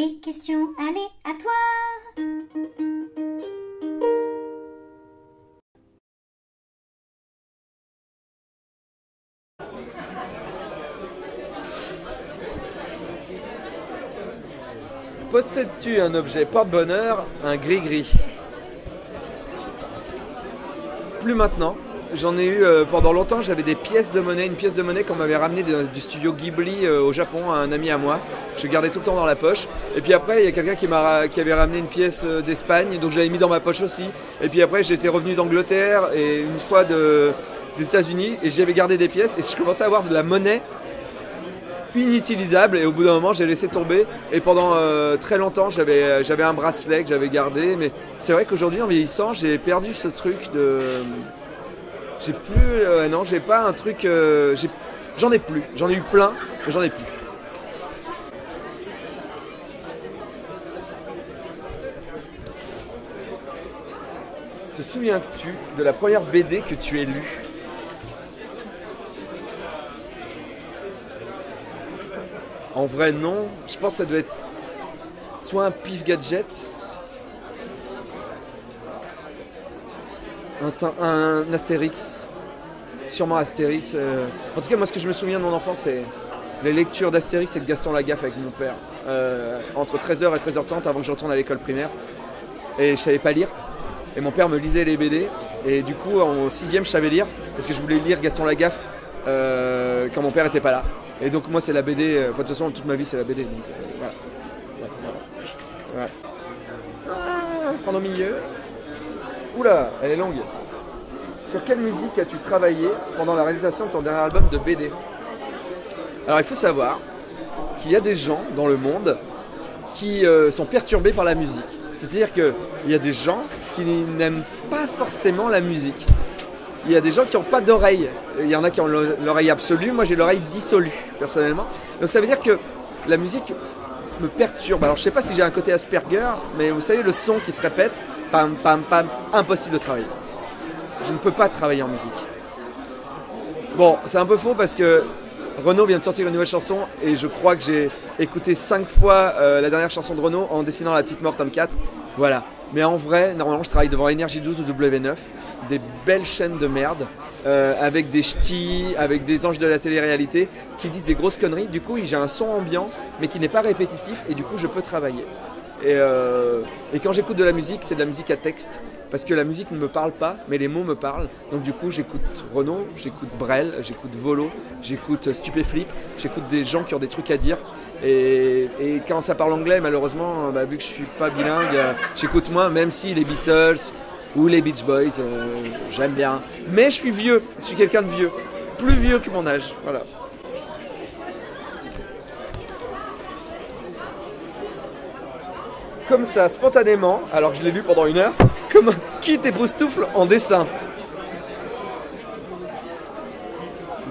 Les questions aléatoires. Possèdes-tu un objet porte-bonheur, un gris-gris? Plus maintenant. J'en ai eu pendant longtemps, j'avais des pièces de monnaie, une pièce de monnaie qu'on m'avait ramenée du studio Ghibli au Japon, à un ami à moi. Je gardais tout le temps dans la poche. Et puis après, il y a quelqu'un qui avait ramené une pièce d'Espagne, donc j'avais mis dans ma poche aussi. Et puis après, j'étais revenu d'Angleterre et une fois des États-Unis, et j'avais gardé des pièces et je commençais à avoir de la monnaie inutilisable, et au bout d'un moment j'ai laissé tomber, et pendant très longtemps j'avais un bracelet que j'avais gardé, mais c'est vrai qu'aujourd'hui en vieillissant j'ai perdu ce truc de... J'ai plus... non, j'ai pas un truc... J'en ai plus, j'en ai eu plein, mais j'en ai plus. Te souviens-tu de la première BD que tu aies lue? En vrai, non. Je pense que ça doit être soit un Pif Gadget, un Astérix, sûrement Astérix. En tout cas, moi, ce que je me souviens de mon enfance, c'est les lectures d'Astérix et de Gaston Lagaffe avec mon père, entre 13h et 13h30 avant que je retourne à l'école primaire. Et je savais pas lire. Et mon père me lisait les BD. Et du coup, en 6ème, je savais lire parce que je voulais lire Gaston Lagaffe quand mon père était pas là. Et donc moi c'est la BD, de toute façon toute ma vie c'est la BD, donc voilà. Ouais. Ah, prendre au milieu. Oula, elle est longue. Sur quelle musique as-tu travaillé pendant la réalisation de ton dernier album de BD? Alors il faut savoir qu'il y a des gens dans le monde qui sont perturbés par la musique. C'est-à-dire qu'il y a des gens qui n'aiment pas forcément la musique. Il y a des gens qui n'ont pas d'oreille. Il y en a qui ont l'oreille absolue. Moi, j'ai l'oreille dissolue, personnellement. Donc, ça veut dire que la musique me perturbe. Alors, je ne sais pas si j'ai un côté Asperger, mais vous savez, le son qui se répète, pam, pam, pam, impossible de travailler. Je ne peux pas travailler en musique. Bon, c'est un peu faux parce que Renaud vient de sortir une nouvelle chanson et je crois que j'ai écouté 5 fois la dernière chanson de Renaud en dessinant La Petite Mort tome 4. Voilà. Mais en vrai, normalement, je travaille devant Énergie 12 ou W9, des belles chaînes de merde, avec des ch'tis, avec des anges de la télé-réalité qui disent des grosses conneries. Du coup, j'ai un son ambiant, mais qui n'est pas répétitif, et du coup, je peux travailler. Et quand j'écoute de la musique, c'est de la musique à texte, parce que la musique ne me parle pas, mais les mots me parlent. Donc du coup, j'écoute Renaud, j'écoute Brel, j'écoute Volo, j'écoute Stupéflip, j'écoute des gens qui ont des trucs à dire. Et quand ça parle anglais, malheureusement, vu que je suis pas bilingue, j'écoute moins, même si les Beatles ou les Beach Boys, j'aime bien. Mais je suis vieux, je suis quelqu'un de vieux, plus vieux que mon âge, voilà. Comme ça, spontanément, alors que je l'ai lu pendant 1 heure, comme qui t'époustoufle en dessin?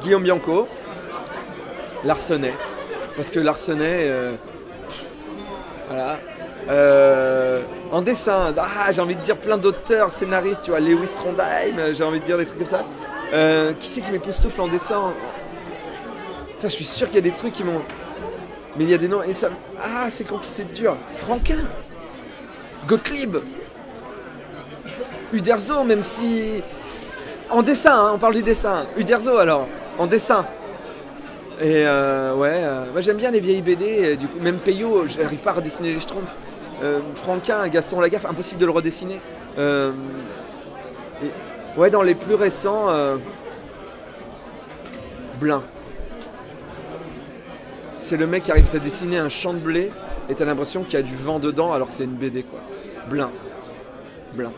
Guillaume Bianco, Larsenet, parce que Larsenet, voilà, en dessin, j'ai envie de dire plein d'auteurs, scénaristes, tu vois, Lewis Trondheim, j'ai envie de dire des trucs comme ça. Qui c'est qui m'époustoufle en dessin? Putain, je suis sûr qu'il y a des trucs qui m'ont... Mais il y a des noms, et ça... Ah, c'est dur. Franquin, Gottlieb, Uderzo, même si... En dessin, hein, on parle du dessin. Uderzo alors, en dessin. Et moi j'aime bien les vieilles BD, du coup, même Peyo, j'arrive pas à redessiner les Schtroumpfs. Franquin, Gaston Lagaffe, impossible de le redessiner. Ouais, dans les plus récents, Blin. C'est le mec qui arrive à dessiner un champ de blé et t'as l'impression qu'il y a du vent dedans alors que c'est une BD quoi. Blin. Blin.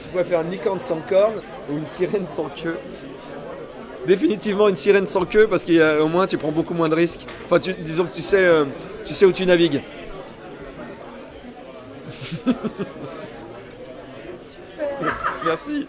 Tu pourrais faire une licorne sans cornes ou une sirène sans queue. Définitivement une sirène sans queue parce qu'au moins tu prends beaucoup moins de risques. Enfin disons que tu sais où tu navigues. Super. Merci.